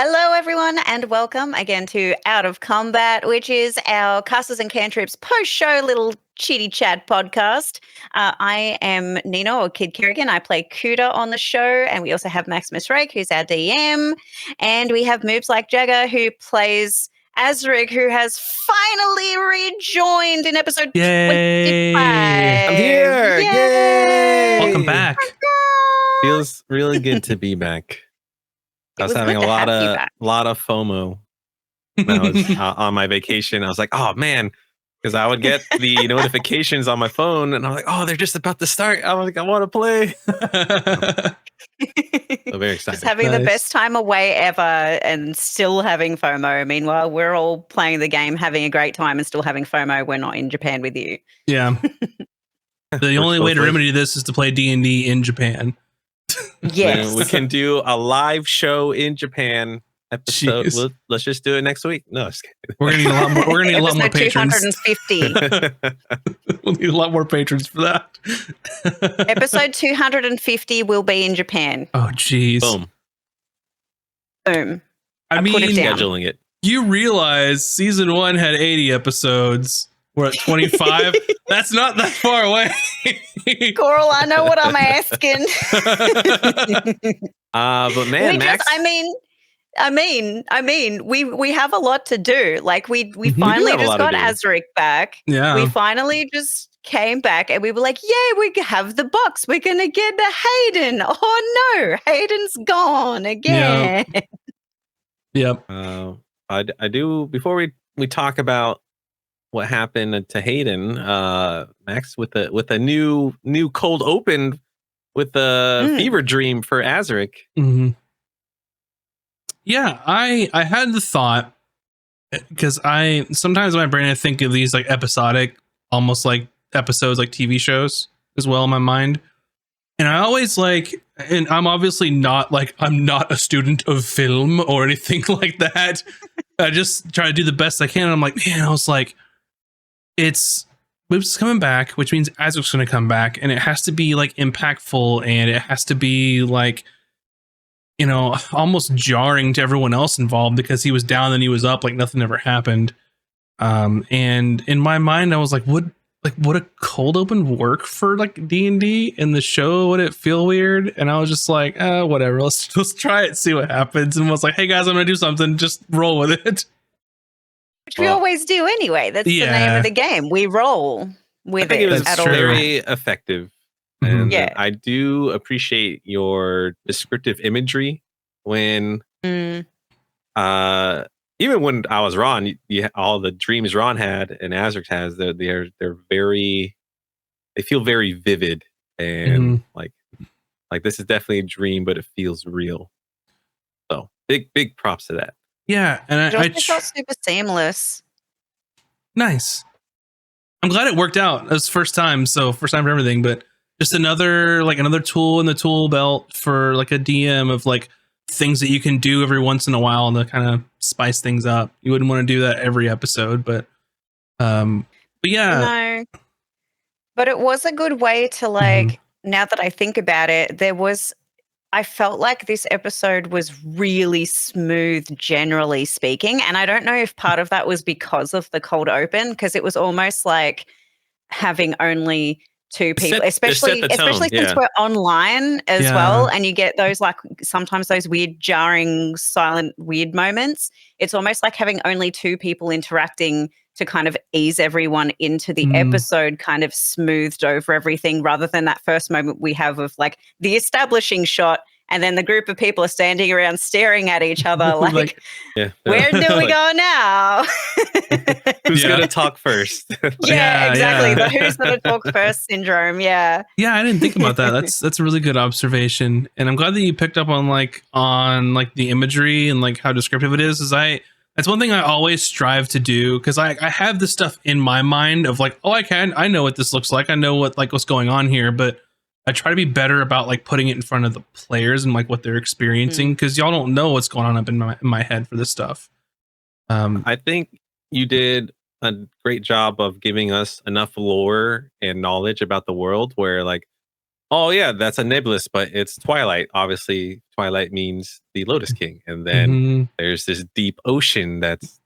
Hello, everyone, and welcome again to Out of Combat, which is our Casters and Cantrips post-show little chitty chat podcast. I am Nina, or Kid Kerrigan. I play Cuda on the show, and we also have Maximus Rake, who's our DM, and we have Moobs Like Jagger, who plays Azric, who has finally rejoined in episode 25. I'm here! Yay! Welcome back. Feels really good to be back. I was having a lot of FOMO when I was on my vacation. I was like, oh man, because I would get the notifications on my phone and I'm like, oh, they're just about to start. I'm like, I want to play. So very excited. Just having the best time away ever and still having FOMO. Meanwhile, we're all playing the game, having a great time and still having FOMO. We're not in Japan with you. Yeah. The only way to remedy this is to play D&D in Japan. Yes. We can do a live show in Japan episode. Let's just do it next week. No, just kidding. We're gonna need a lot more. We're gonna need a lot more patrons. 250. We'll need a lot more patrons for that. Episode 250 will be in Japan. Oh, jeez. Boom. I mean, put it down. Scheduling it. You realize season 1 had 80 episodes. We're at 25. That's not that far away. Coral, I know what I'm asking. But man, Max. I mean, we have a lot to do. Like we finally just got Azric back. Yeah. We finally just came back and we were like, yay, we have the box. We're gonna get the Hayden. Oh no, Hayden's gone again. Yep. I do before we talk about what happened to Hayden, Max, with a new cold open with the fever dream for Azric. Mm-hmm. Yeah, I had the thought, because sometimes in my brain I think of these like episodic, almost like episodes like TV shows as well in my mind. And I always and I'm obviously not I'm not a student of film or anything like that. I just try to do the best I can. And I'm like, man, I was like, it's Whip's coming back, which means Azric's going to come back, and it has to be like impactful, and it has to be like, almost jarring to everyone else involved, because he was down and he was up like nothing ever happened. And in my mind, I was like, would a cold open work for like D&D in the show? Would it feel weird? And I was just like, whatever, let's try it, see what happens. And was like, hey guys, I'm gonna do something, just roll with it. Which we always do anyway. That's the name of the game. We roll with it. I think it was very effective. Mm-hmm. And I do appreciate your descriptive imagery when even when I was Ron, all the dreams Ron had and Azric has, they feel very vivid, and like this is definitely a dream, but it feels real. So big props to that. Yeah, and I felt super seamless. Nice. I'm glad it worked out. It was first time for everything, but just another tool in the tool belt for like a DM of like things that you can do every once in a while to kind of spice things up. You wouldn't want to do that every episode, but yeah. No. But it was a good way to now that I think about it, I felt like this episode was really smooth, generally speaking. And I don't know if part of that was because of the cold open, because it was almost like having only two people, especially since we're online as well. And you get those sometimes those weird, jarring, silent, weird moments. It's almost like having only two people interacting to kind of ease everyone into the episode, kind of smoothed over everything, rather than that first moment we have of like the establishing shot, and then the group of people are standing around staring at each other where do we go now? Who's going to talk first? Exactly. The who's going to talk first syndrome. Yeah, I didn't think about that. That's a really good observation, and I'm glad that you picked up on the imagery and like how descriptive it is. That's one thing I always strive to do, because I have this stuff in my mind of like, I know what this looks like. I know what's going on here, but I try to be better about like putting it in front of the players and like what they're experiencing, because y'all don't know what's going on up in my head for this stuff. I think you did a great job of giving us enough lore and knowledge about the world where like oh yeah, that's a nebulous, but it's Twilight. Obviously, Twilight means the Lotus King, and then there's this deep ocean that's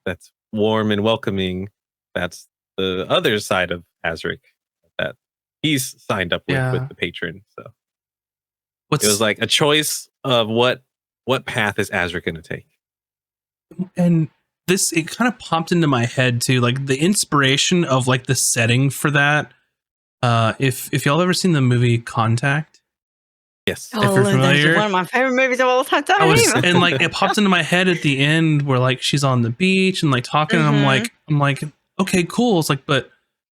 warm and welcoming. That's the other side of Azric that he's signed up with the patron. So it was like a choice of what path is Azric going to take. And it kind of popped into my head too, like the inspiration of like the setting for that. If y'all ever seen the movie Contact. Yes. If you're familiar, one of my favorite movies of all time. And like it popped into my head at the end where like she's on the beach and like talking, and I'm like, okay, cool. It's like, but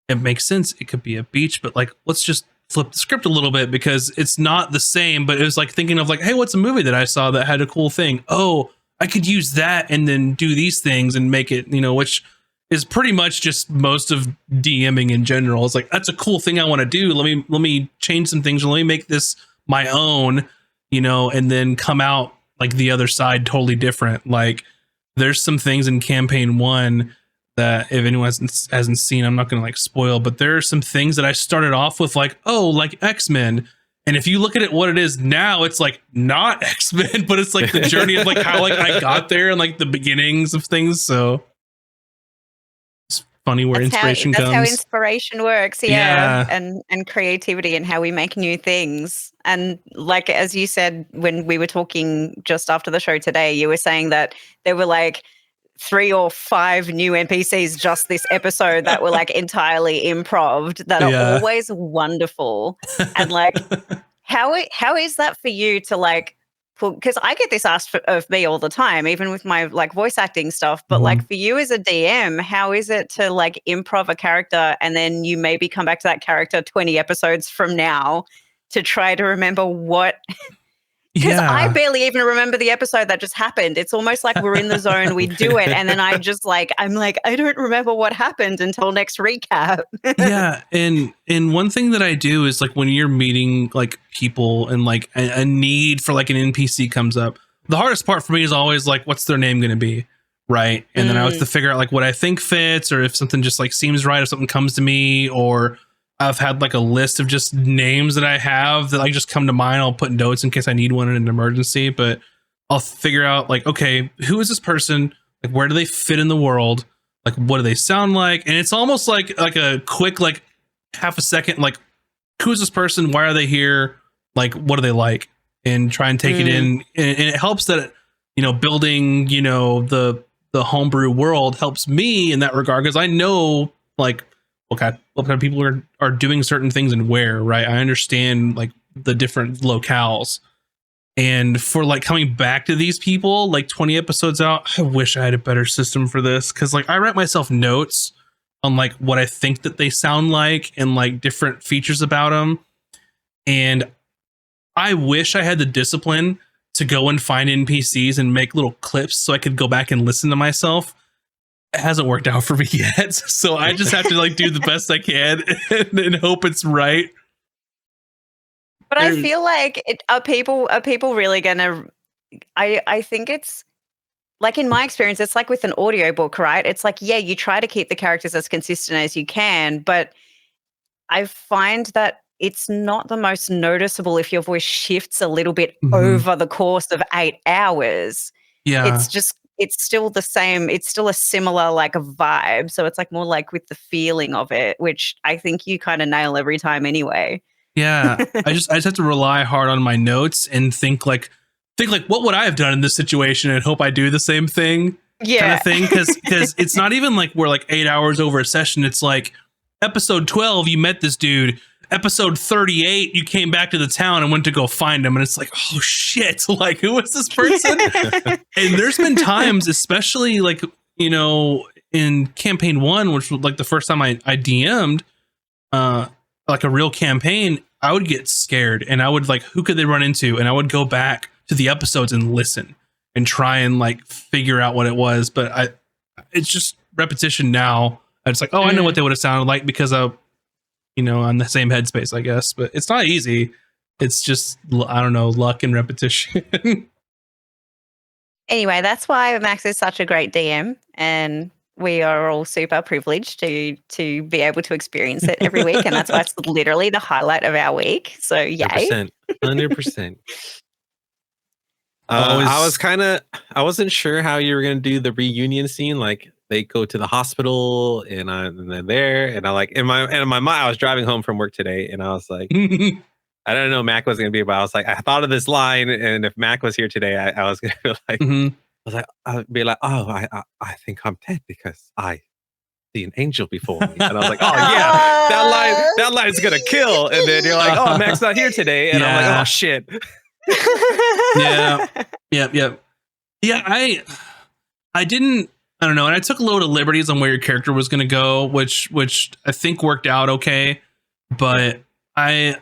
it makes sense. It could be a beach, but like, let's just flip the script a little bit because it's not the same. But it was like thinking of like, hey, what's a movie that I saw that had a cool thing? Oh, I could use that and then do these things and make it, which is pretty much just most of DMing in general. It's like, that's a cool thing I want to do. Let me change some things. Let me make this my own, and then come out like the other side totally different. Like there's some things in campaign 1 that if anyone hasn't seen, I'm not going to like spoil, but there are some things that I started off with like, oh, like X-Men. And if you look at it, what it is now, it's like not X-Men, but it's like the journey of like how like I got there and like the beginnings of things. So it's funny where inspiration comes. That's how inspiration works. Yeah. And creativity and how we make new things. And like, as you said, when we were talking just after the show today, you were saying that there were like 3 or 5 new NPCs just this episode that were like entirely improv'd that are always wonderful. And like, how is that for you to like, because I get this asked of me all the time, even with my like voice acting stuff, but like for you as a DM, how is it to like improv a character and then you maybe come back to that character 20 episodes from now to try to remember what... Because I barely even remember the episode that just happened. It's almost like we're in the zone, we do it, and then I'm like, I don't remember what happened until next recap. Yeah, and one thing that I do is like when you're meeting like people and like a need for like an NPC comes up, the hardest part for me is always like, what's their name going to be, right? And then I have to figure out like what I think fits, or if something just like seems right, if something comes to me, or I've had like a list of just names that I have that like just come to mind. I'll put notes in case I need one in an emergency, but I'll figure out like, okay, who is this person? Like, where do they fit in the world? Like, what do they sound like? And it's almost like a quick, like half a second, like, who's this person? Why are they here? Like, what do they like? And try and take it in. And it helps that, building, the homebrew world helps me in that regard. Cause I know like, what kind of people are doing certain things and where, right? I understand like the different locales. And for like coming back to these people, like 20 episodes out, I wish I had a better system for this. Cause like I write myself notes on like what I think that they sound like and like different features about them. And I wish I had the discipline to go and find NPCs and make little clips so I could go back and listen to myself. It hasn't worked out for me yet, so I just have to like do the best I can and hope it's right. But I feel like are people really gonna? I think it's like in my experience, it's like with an audiobook, right? It's like, yeah, you try to keep the characters as consistent as you can, but I find that it's not the most noticeable if your voice shifts a little bit over the course of 8 hours. Yeah, it's still the same. It's still a similar like a vibe. So it's like more like with the feeling of it, which I think you kind of nail every time anyway. Yeah. I just have to rely hard on my notes and think like what would I have done in this situation and hope I do the same thing. Yeah. Kind of thing. Cause it's not even like we're like 8 hours over a session. It's like episode 12, you met this dude. Episode 38, you came back to the town and went to go find him. And it's like, oh shit, like who is this person? And there's been times, especially like, in campaign 1, which was like the first time I DM'd like a real campaign, I would get scared and I would like, who could they run into? And I would go back to the episodes and listen and try and like figure out what it was. But it's just repetition now. It's like, oh, I know what they would have sounded like because on the same headspace, I guess, but it's not easy. It's just, I don't know, luck and repetition. Anyway, that's why Max is such a great DM, and we are all super privileged to be able to experience it every week, and that's why it's literally the highlight of our week. So yay. 100%. I wasn't sure how you were gonna do the reunion scene. Like they go to the hospital and they're there, and I like in my mind I was driving home from work today, and I was like, I don't know Mac was gonna be, but I was like, I thought of this line, and if Mac was here today, I was gonna be like, I was like, I'd be like, oh, I think I'm dead because I see an angel before me, and I was like, oh yeah, that line's gonna kill, and then you're like, oh, Mac's not here today, and I'm like, oh shit. Yeah. I didn't. I don't know, and I took a load of liberties on where your character was going to go, which I think worked out okay, but I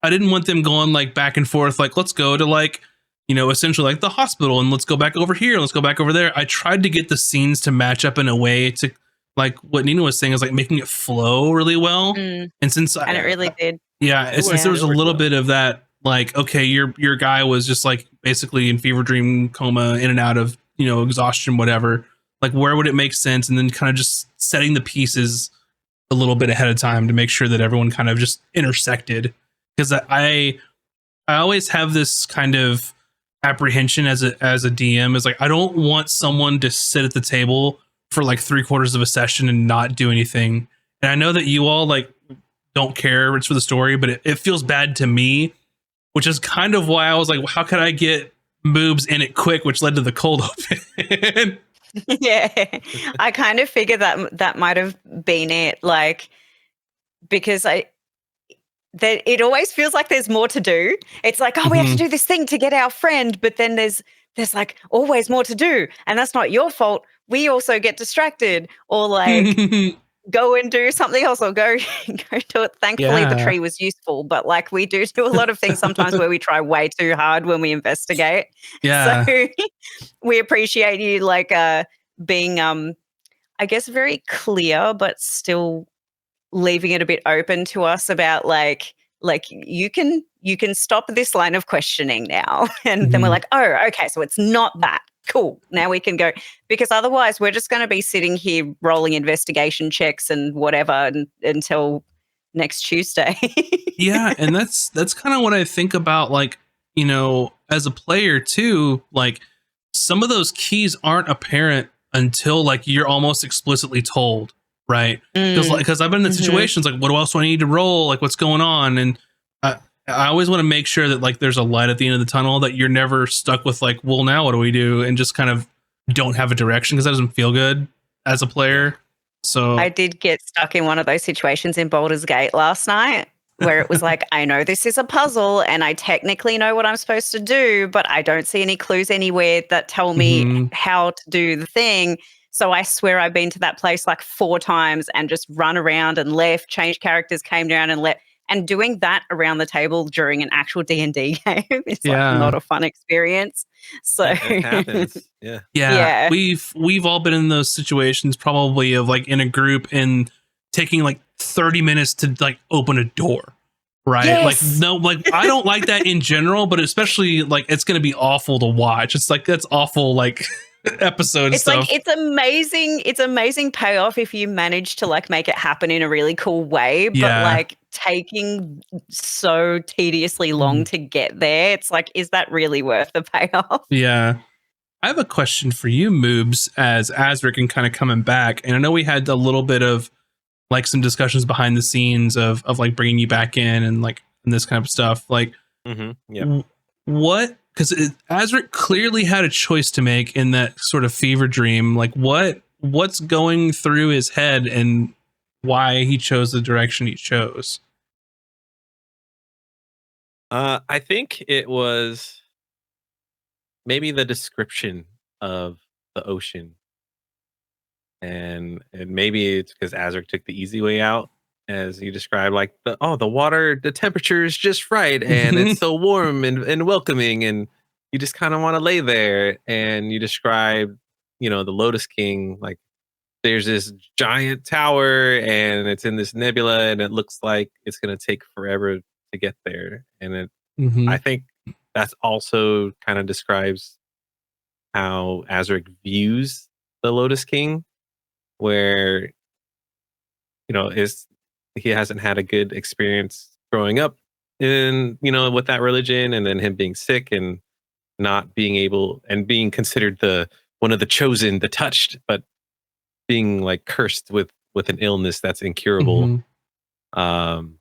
didn't want them going like back and forth, like let's go to like, you know, essentially like the hospital and let's go back over here, let's go back over there. I tried to get the scenes to match up in a way to like what Nina was saying is like making it flow really well, and since it really did. Yeah, since there was a little bit of that, like, okay, your guy was just like basically in fever dream coma, in and out of, you know, exhaustion, whatever. Like, where would it make sense? And then kind of just setting the pieces a little bit ahead of time to make sure that everyone kind of just intersected. Because I always have this kind of apprehension as a DM is like, I don't want someone to sit at the table for like 3/4 of a session and not do anything. And I know that you all like don't care, it's for the story, but it feels bad to me, which is kind of why I was like, well, how could I get boobs in it quick, which led to the cold open. Yeah, I kind of figured that might have been it, like, because it always feels like there's more to do. It's like, oh, we have to do this thing to get our friend, but then there's like always more to do, and that's not your fault. We also get distracted, or like go and do something else, or go do it. Thankfully, the tree was useful, but like we do a lot of things sometimes where we try way too hard when we investigate. Yeah. So we appreciate you like being I guess very clear, but still leaving it a bit open to us about like you can stop this line of questioning now, and then we're like, oh, okay, so it's not that. Cool. Now we can go, because otherwise we're just going to be sitting here rolling investigation checks and whatever until next Tuesday. Yeah, and that's kind of what I think about, like, you know, as a player too, like some of those keys aren't apparent until like you're almost explicitly told, right? Because I've been in situations like, what else do I need to roll? Like, what's going on? And I always want to make sure that like there's a light at the end of the tunnel, that you're never stuck with like, well, now what do we do? And just kind of don't have a direction, because that doesn't feel good as a player. So I did get stuck in one of those situations in Baldur's Gate last night, where it was like, I know this is a puzzle and I technically know what I'm supposed to do, but I don't see any clues anywhere that tell me how to do the thing. So I swear I've been to that place like 4 times and just run around and left, changed characters, came down and left. And doing that around the table during an actual D&D game is like not a fun experience. So it happens. Yeah. We've all been in those situations, probably, of like in a group and taking like 30 minutes to like open a door. Right. Yes. Like, no, like I don't like that in general, but especially like it's going to be awful to watch. It's like, that's awful. Like episode it's stuff. Like it's amazing payoff if you manage to like make it happen in a really cool way, but like taking so tediously long to get there, it's like, is that really worth the payoff? Yeah. I have a question for you, Moobs, as Azric and kind of coming back, and I know we had a little bit of like some discussions behind the scenes of like bringing you back in and like and this kind of stuff, like what, because Azric clearly had a choice to make in that sort of fever dream. Like what's going through his head and why he chose the direction he chose? I think it was maybe the description of the ocean, and maybe it's because Azric took the easy way out, as you described, like the water, the temperature is just right, and it's so warm and welcoming, and you just kind of want to lay there. And you describe, you know, the Lotus King, like there's this giant tower and it's in this nebula and it looks like it's going to take forever to get there. And I think that's also kind of describes how Azric views the Lotus King, where he hasn't had a good experience growing up in with that religion, and then him being sick and not being able and being considered the one of the chosen, the touched, but being like cursed with an illness that's incurable. And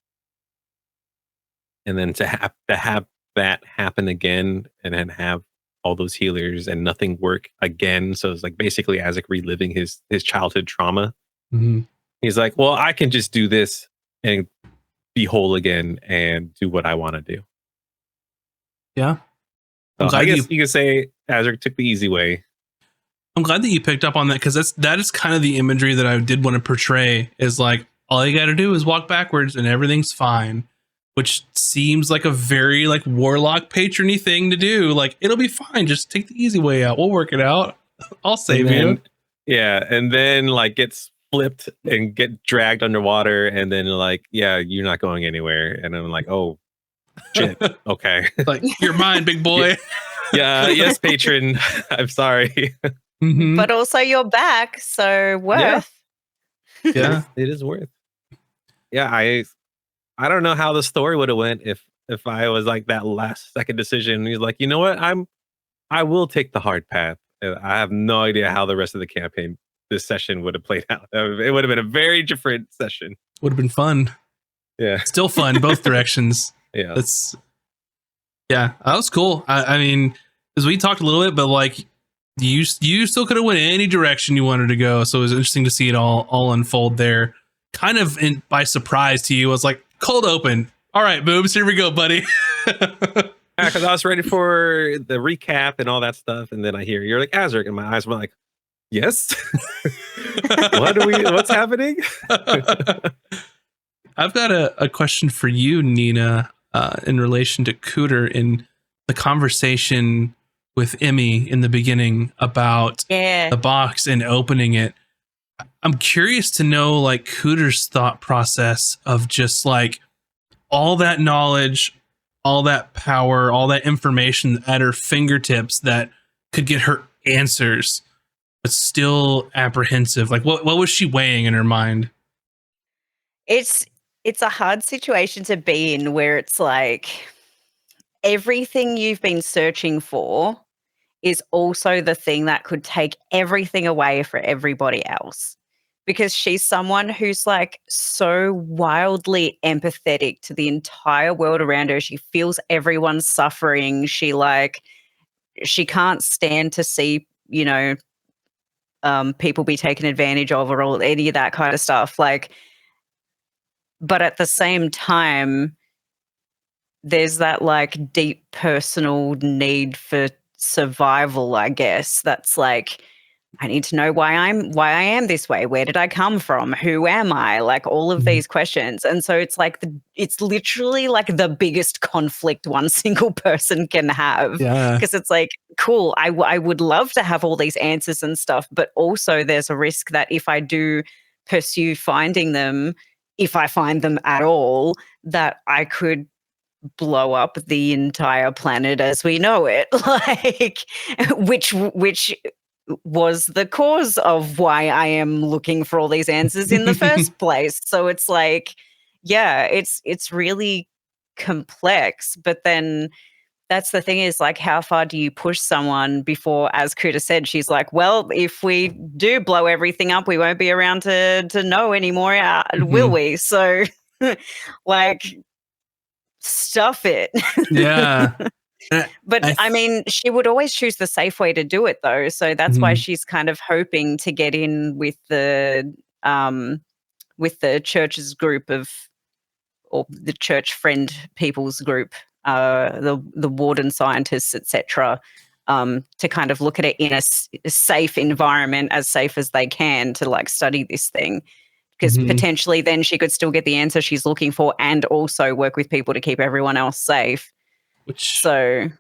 then to have that happen again, and then have all those healers and nothing work again. So it's like basically Isaac reliving his childhood trauma. He's like, well, I can just do this and be whole again and do what I want to do. Yeah. So I guess you could say Azric took the easy way. I'm glad that you picked up on that, because that is kind of the imagery that I did want to portray, is like, all you got to do is walk backwards and everything's fine, which seems like a very like warlock patrony thing to do. Like, it'll be fine. Just take the easy way out. We'll work it out. I'll save you. Yeah. And then like gets flipped and get dragged underwater. And then like, yeah, you're not going anywhere. And I'm like, oh, shit. Okay. Like, you're mine, big boy. Yeah. Yes, patron. I'm sorry. But also you're back. So worth. Yeah. It is worth. Yeah. I don't know how the story would have went if I was like that last second decision. He's like, you know what? I will take the hard path. I have no idea how the rest of the campaign, this session would have played out. It would have been a very different session. Would have been fun. Yeah. Still fun, both directions. Yeah. That was cool. I mean, because we talked a little bit, but like you still could have went any direction you wanted to go. So it was interesting to see it all unfold there. Kind of by surprise to you. I was like, cold open. All right, boobs, here we go, buddy. Yeah, because I was ready for the recap and all that stuff, and then I hear you're like Azric, and my eyes were like, yes. What's happening? I've got a question for you, Nina, in relation to Cooter, in the conversation with Emmy in the beginning about the box and opening it. I'm curious to know like Cooter's thought process of just like all that knowledge, all that power, all that information at her fingertips that could get her answers, but still apprehensive. Like what was she weighing in her mind? It's a hard situation to be in, where it's like everything you've been searching for is also the thing that could take everything away for everybody else. Because she's someone who's like so wildly empathetic to the entire world around her. She feels everyone's suffering. She can't stand to see, people be taken advantage of or any of that kind of stuff. Like, but at the same time, there's that like deep personal need for survival, I guess. That's like, I need to know why I am this way. Where did I come from? Who am I? Like all of these questions. And so it's like it's literally like the biggest conflict one single person can have. Yeah. Because it's like, cool, I would love to have all these answers and stuff, but also there's a risk that if I do pursue finding them, if I find them at all, that I could blow up the entire planet as we know it. Like which was the cause of why I am looking for all these answers in the first place. So it's like, yeah, it's really complex. But then that's the thing, is like, how far do you push someone before, as Kuta said, she's like, well, if we do blow everything up, we won't be around to know anymore, will we? So like, stuff it. Yeah. But I mean, she would always choose the safe way to do it, though. So that's why she's kind of hoping to get in with the church's group or the church friend people's group, the warden scientists, etc., to kind of look at it in a safe environment, as safe as they can, to like study this thing. Because potentially then she could still get the answer she's looking for and also work with people to keep everyone else safe. It's going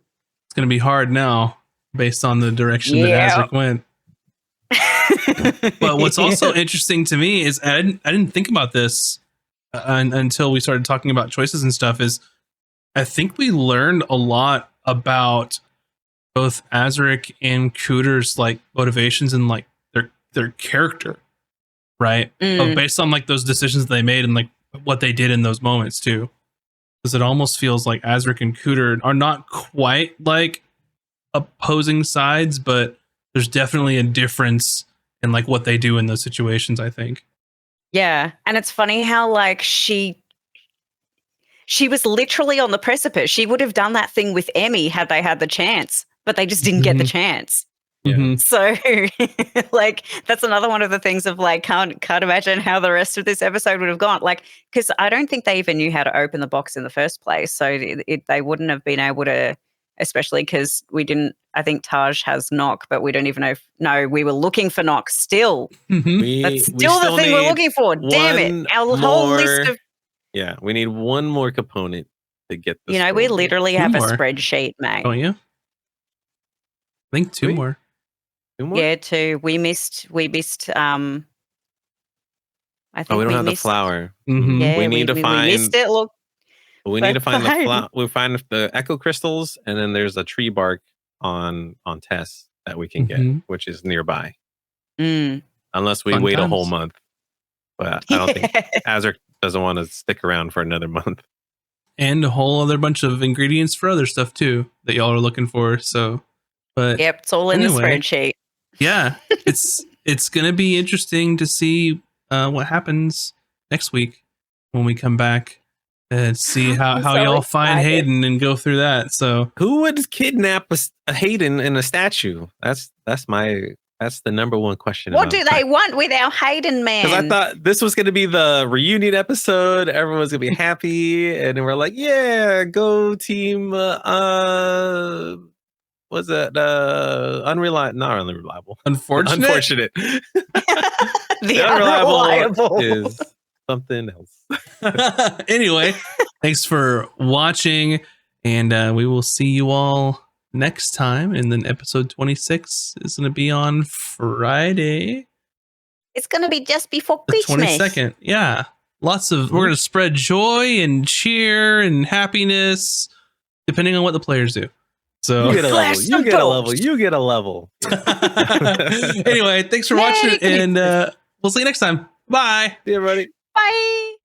to be hard now based on the direction that Azric went. But what's also interesting to me is I didn't think about this until we started talking about choices and stuff, is I think we learned a lot about both Azric and Cooter's like motivations and like their their character, right? But based on like those decisions they made and like what they did in those moments too. Because it almost feels like Azric and Cooter are not quite like opposing sides, but there's definitely a difference in like what they do in those situations, I think. Yeah. And it's funny how like she was literally on the precipice. She would have done that thing with Emmy had they had the chance, but they just didn't get the chance. So like that's another one of the things of like can't imagine how the rest of this episode would have gone, like, because I don't think they even knew how to open the box in the first place, so they wouldn't have been able to, especially because I think Taj has knock, but we don't even know we were looking for knock still. That's still the thing we're looking for. Damn it, our whole list of we need one more component to get this. We literally have a spreadsheet, mate. Oh yeah, I think two more. Yeah, two. We missed. I think we don't have the flower. Yeah, we need to find. We missed it. Look, we need to find the flower. We find the echo crystals, and then there's a tree bark on Tess that we can get, which is nearby. Unless we wait a whole month, but I don't think Azric doesn't want to stick around for another month. And a whole other bunch of ingredients for other stuff too that y'all are looking for. So, but yep, it's all in the spreadsheet. Yeah, it's gonna be interesting to see what happens next week when we come back and see how y'all find Hayden and go through that. So, who would kidnap a Hayden in a statue? That's the number one question. What do they want with our Hayden man? Because I thought this was going to be the reunion episode. Everyone's going to be happy, and we're like, yeah, go team. Was it unreliable? Not unreliable. Unfortunate. The unreliable is something else. Anyway, thanks for watching, and we will see you all next time. And then episode 26 is going to be on Friday. It's going to be just before the Christmas. 22nd. Yeah, lots of. We're going to spread joy and cheer and happiness, depending on what the players do. So you get a level. You get a level. You get a level. Anyway, thanks for watching, and we'll see you next time. Bye. See you, everybody. Bye.